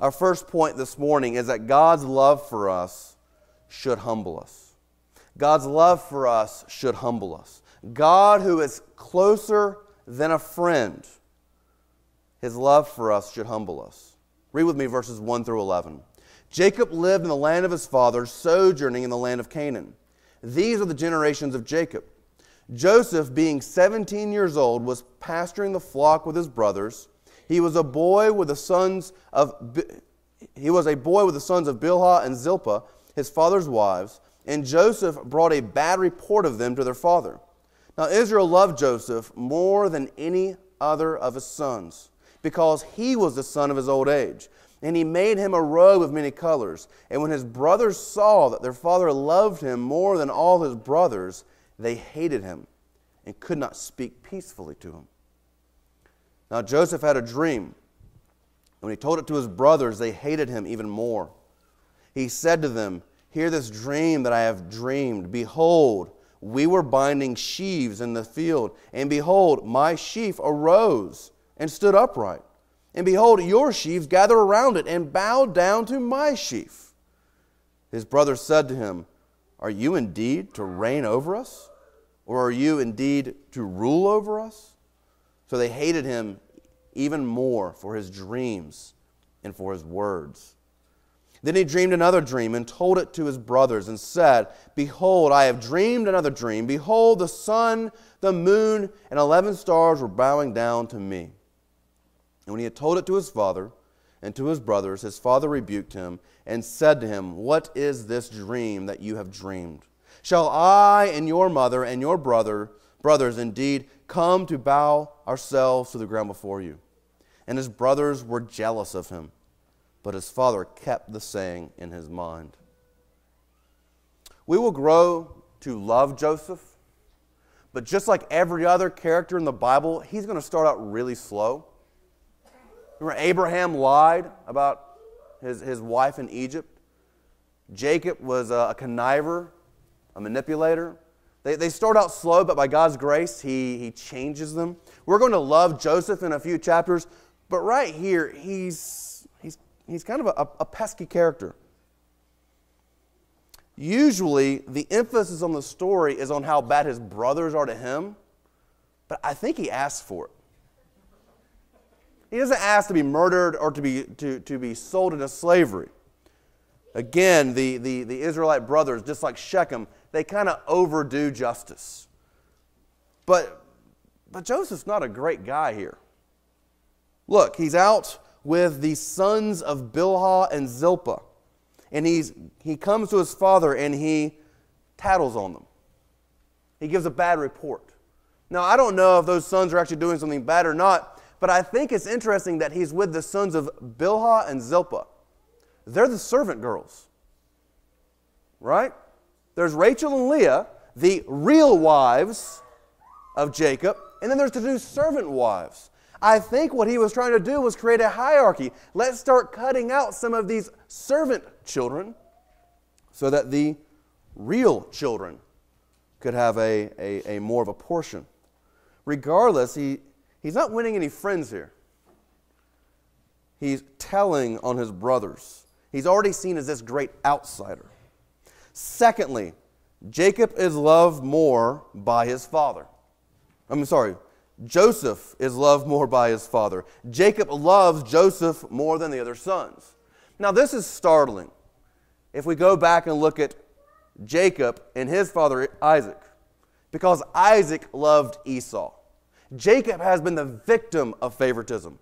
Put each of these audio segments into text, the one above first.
Our first point this morning is that God's love for us should humble us. God's love for us should humble us. God, who is closer than a friend, His love for us should humble us. Read with me verses 1 through 11. Jacob lived in the land of his fathers, sojourning in the land of Canaan. These are the generations of Jacob. Joseph, being 17 years old, was pasturing the flock with his brothers. He was a boy with the sons of Bilhah and Zilpah, his father's wives, and Joseph brought a bad report of them to their father. Now Israel loved Joseph more than any other of his sons, because he was the son of his old age. And he made him a robe of many colors. And when his brothers saw that their father loved him more than all his brothers, they hated him and could not speak peacefully to him. Now Joseph had a dream. And when he told it to his brothers, they hated him even more. He said to them, "Hear this dream that I have dreamed. Behold, we were binding sheaves in the field, and behold, my sheaf arose and stood upright. And behold, your sheaves gathered around it and bowed down to my sheaf." His brothers said to him, "Are you indeed to reign over us? Or are you indeed to rule over us?" So they hated him even more for his dreams and for his words. Then he dreamed another dream and told it to his brothers and said, "Behold, I have dreamed another dream. Behold, the sun, the moon, and 11 stars were bowing down to me." And when he had told it to his father and to his brothers, his father rebuked him and said to him, "What is this dream that you have dreamed? Shall I and your mother and your brothers indeed come to bow ourselves to the ground before you?" And his brothers were jealous of him, but his father kept the saying in his mind. We will grow to love Joseph, but just like every other character in the Bible, he's going to start out really slow. Remember, Abraham lied about his wife in Egypt. Jacob was a conniver, a manipulator. They start out slow, but by God's grace, he changes them. We're going to love Joseph in a few chapters, but right here, he's kind of a pesky character. Usually, the emphasis on the story is on how bad his brothers are to him, but I think he asks for it. He doesn't ask to be murdered or to be sold into slavery. Again, the Israelite brothers, just like Shechem, they kind of overdo justice. But Joseph's not a great guy here. Look, he's out with the sons of Bilhah and Zilpah. And he comes to his father and he tattles on them. He gives a bad report. Now, I don't know if those sons are actually doing something bad or not, but I think it's interesting that he's with the sons of Bilhah and Zilpah. They're the servant girls, right? There's Rachel and Leah, the real wives of Jacob, and then there's the two servant wives. I think what he was trying to do was create a hierarchy. Let's start cutting out some of these servant children so that the real children could have a more of a portion. Regardless, he's not winning any friends here. He's telling on his brothers. He's already seen as this great outsider. Secondly, Jacob is loved more by his father. Joseph is loved more by his father. Jacob loves Joseph more than the other sons. Now this is startling. If we go back and look at Jacob and his father Isaac, because Isaac loved Esau. Jacob has been the victim of favoritism.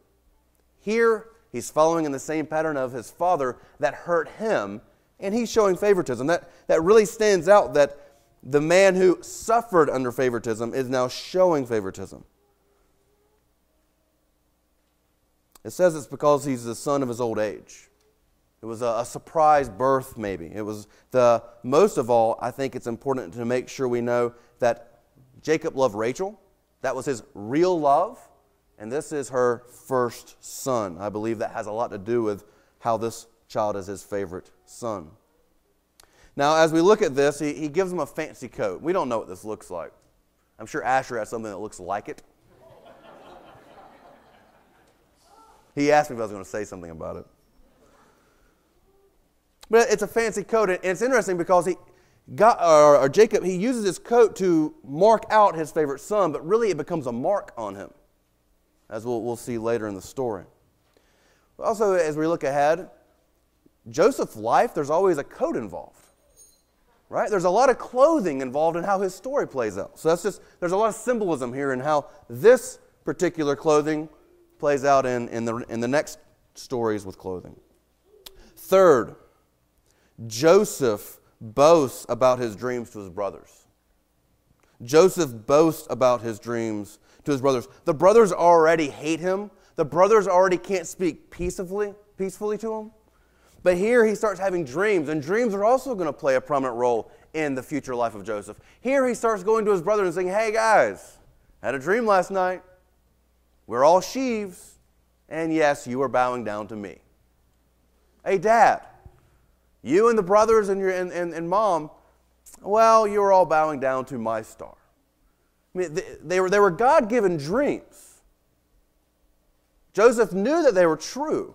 Here, he's following in the same pattern of his father that hurt him, and he's showing favoritism. That really stands out, that the man who suffered under favoritism is now showing favoritism. It says it's because he's the son of his old age. It was a surprise birth, maybe. It was most of all, I think it's important to make sure we know that Jacob loved Rachel. That was his real love, and this is her first son. I believe that has a lot to do with how this child is his favorite son. Now, as we look at this, he gives him a fancy coat. We don't know what this looks like. I'm sure Asher has something that looks like it. He asked me if I was going to say something about it. But it's a fancy coat, and it's interesting because Jacob, he uses his coat to mark out his favorite son, but really it becomes a mark on him, as we'll see later in the story. Also, as we look ahead, Joseph's life, there's always a coat involved, right? There's a lot of clothing involved in how his story plays out. So there's a lot of symbolism here in how this particular clothing plays out in the next stories with clothing. Third, Joseph boasts about his dreams to his brothers. Joseph boasts about his dreams to his brothers. The brothers already hate him. The brothers already can't speak peacefully to him. But here he starts having dreams, and dreams are also going to play a prominent role in the future life of Joseph. Here he starts going to his brothers and saying, hey guys, I had a dream last night. We're all sheaves, and yes, you are bowing down to me. Hey dad, you and the brothers and mom, well, you're all bowing down to my star. I mean, they were God-given dreams. Joseph knew that they were true,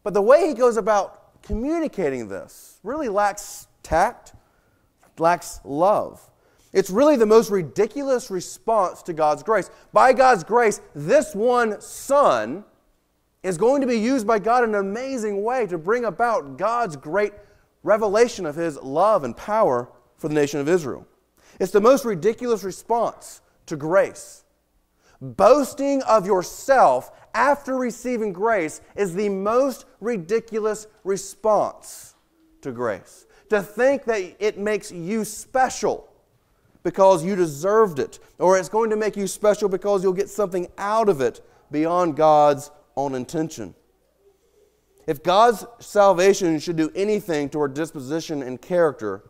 but the way he goes about communicating this really lacks tact, lacks love. It's really the most ridiculous response to God's grace. By God's grace, this one son is going to be used by God in an amazing way to bring about God's great revelation of His love and power for the nation of Israel. It's the most ridiculous response to grace. Boasting of yourself after receiving grace is the most ridiculous response to grace. To think that it makes you special because you deserved it, or it's going to make you special because you'll get something out of it beyond God's own intention. If God's salvation should do anything toward disposition and character,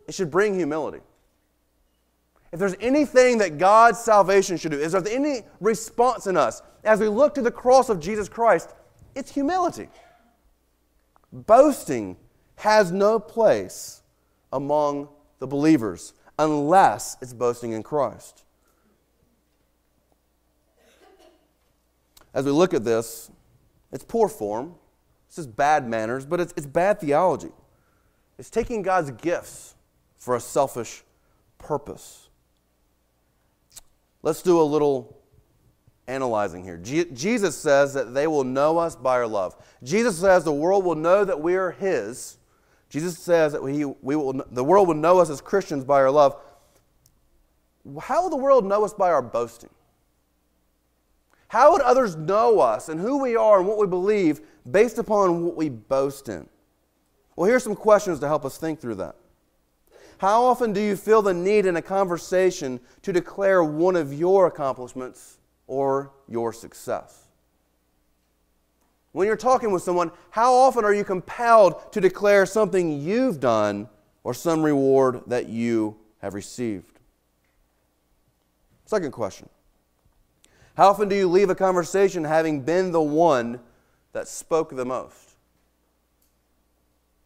it should bring humility. If there's anything that God's salvation should do, is there any response in us as we look to the cross of Jesus Christ, it's humility. Boasting has no place among the believers unless it's boasting in Christ. As we look at this, it's poor form. It's just bad manners, but it's bad theology. It's taking God's gifts for a selfish purpose. Let's do a little analyzing here. Jesus says that they will know us by our love. Jesus says the world will know that we are His. Jesus says that the world will know us as Christians by our love. How will the world know us by our boasting? How would others know us and who we are and what we believe based upon what we boast in? Well, here's some questions to help us think through that. How often do you feel the need in a conversation to declare one of your accomplishments or your success? When you're talking with someone, how often are you compelled to declare something you've done or some reward that you have received? Second question. How often do you leave a conversation having been the one that spoke the most?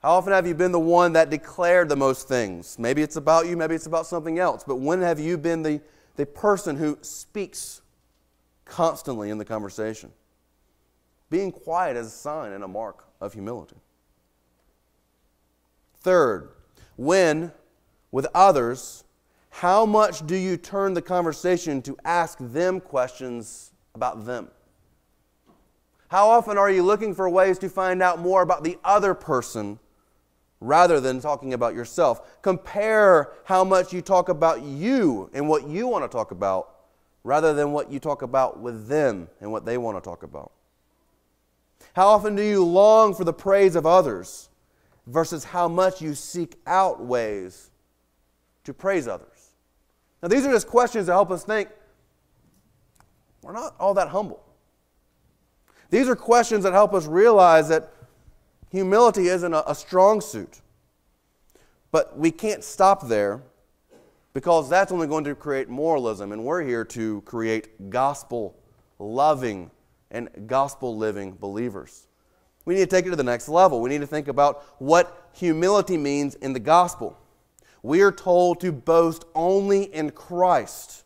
How often have you been the one that declared the most things? Maybe it's about you, maybe it's about something else. But when have you been the person who speaks constantly in the conversation? Being quiet is a sign and a mark of humility. Third, when, with others, how much do you turn the conversation to ask them questions about them? How often are you looking for ways to find out more about the other person rather than talking about yourself? Compare how much you talk about you and what you want to talk about rather than what you talk about with them and what they want to talk about. How often do you long for the praise of others versus how much you seek out ways to praise others? Now, these are just questions that help us think we're not all that humble. These are questions that help us realize that humility isn't a strong suit. But we can't stop there because that's only going to create moralism, and we're here to create gospel-loving and gospel-living believers. We need to take it to the next level. We need to think about what humility means in the gospel. We are told to boast only in Christ.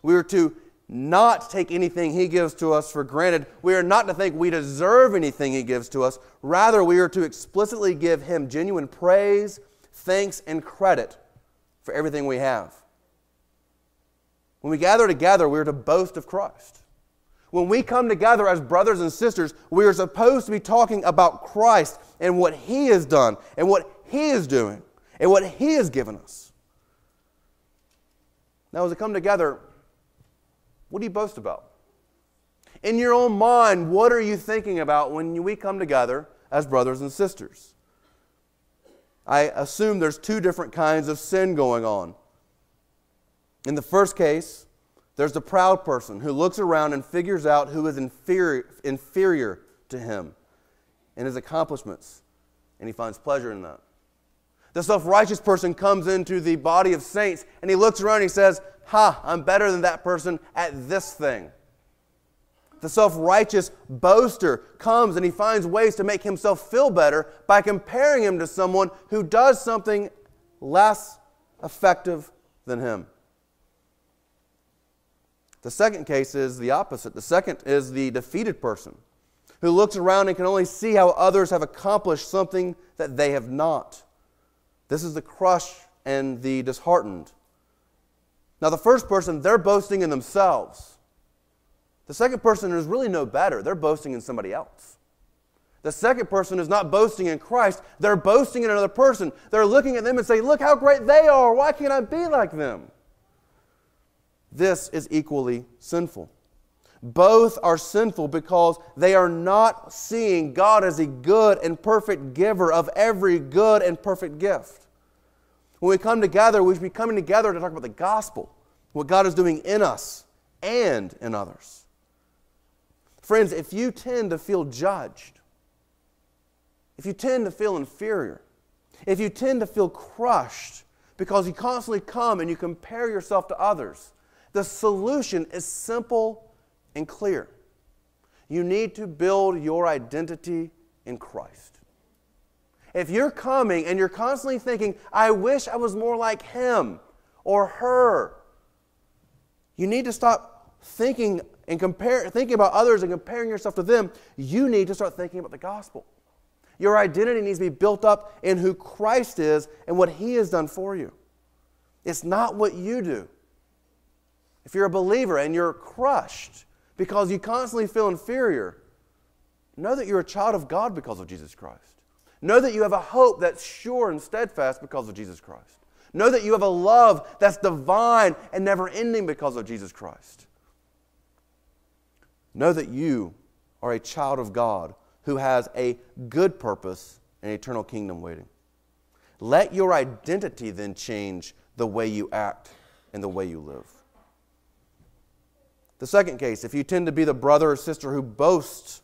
We are to not take anything He gives to us for granted. We are not to think we deserve anything He gives to us. Rather, we are to explicitly give Him genuine praise, thanks, and credit for everything we have. When we gather together, we are to boast of Christ. When we come together as brothers and sisters, we are supposed to be talking about Christ and what He has done and what He is doing and what He has given us. Now, as we come together, what do you boast about? In your own mind, what are you thinking about when we come together as brothers and sisters? I assume there's two different kinds of sin going on. In the first case, there's the proud person who looks around and figures out who is inferior to him and his accomplishments, and he finds pleasure in that. The self-righteous person comes into the body of saints, and he looks around and he says, "Ha, I'm better than that person at this thing." The self-righteous boaster comes and he finds ways to make himself feel better by comparing him to someone who does something less effective than him. The second case is the opposite. The second is the defeated person who looks around and can only see how others have accomplished something that they have not. This is the crushed and the disheartened. Now, the first person, they're boasting in themselves. The second person is really no better. They're boasting in somebody else. The second person is not boasting in Christ. They're boasting in another person. They're looking at them and saying, "Look how great they are. Why can't I be like them?" This is equally sinful. Both are sinful because they are not seeing God as a good and perfect giver of every good and perfect gift. When we come together, we should be coming together to talk about the gospel, what God is doing in us and in others. Friends, if you tend to feel judged, if you tend to feel inferior, if you tend to feel crushed because you constantly come and you compare yourself to others, the solution is simple and clear. You need to build your identity in Christ. If you're coming and you're constantly thinking, "I wish I was more like him or her," you need to stop thinking about others and comparing yourself to them. You need to start thinking about the gospel. Your identity needs to be built up in who Christ is and what He has done for you. It's not what you do. If you're a believer and you're crushed because you constantly feel inferior, know that you're a child of God because of Jesus Christ. Know that you have a hope that's sure and steadfast because of Jesus Christ. Know that you have a love that's divine and never-ending because of Jesus Christ. Know that you are a child of God who has a good purpose and eternal kingdom waiting. Let your identity then change the way you act and the way you live. The second case, if you tend to be the brother or sister who boasts,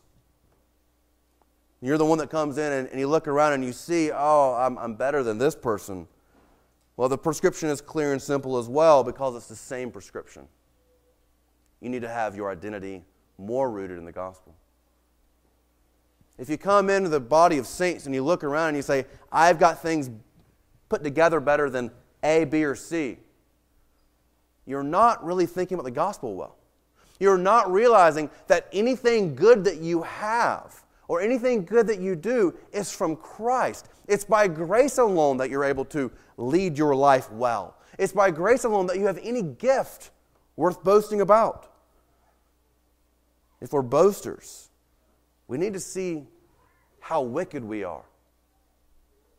you're the one that comes in and you look around and you see, "Oh, I'm better than this person." Well, the prescription is clear and simple as well because it's the same prescription. You need to have your identity more rooted in the gospel. If you come into the body of saints and you look around and you say, "I've got things put together better than A, B, or C," you're not really thinking about the gospel well. You're not realizing that anything good that you have or anything good that you do is from Christ. It's by grace alone that you're able to lead your life well. It's by grace alone that you have any gift worth boasting about. If we're boasters, we need to see how wicked we are.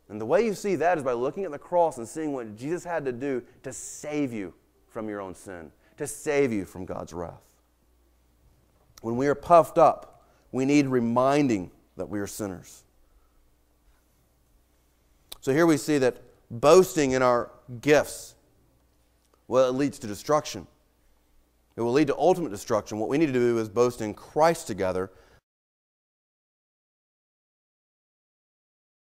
And the way you see that is by looking at the cross and seeing what Jesus had to do to save you from your own sin, to save you from God's wrath. When we are puffed up, we need reminding that we are sinners. So here we see that boasting in our gifts, well, it leads to destruction. It will lead to ultimate destruction. What we need to do is boast in Christ together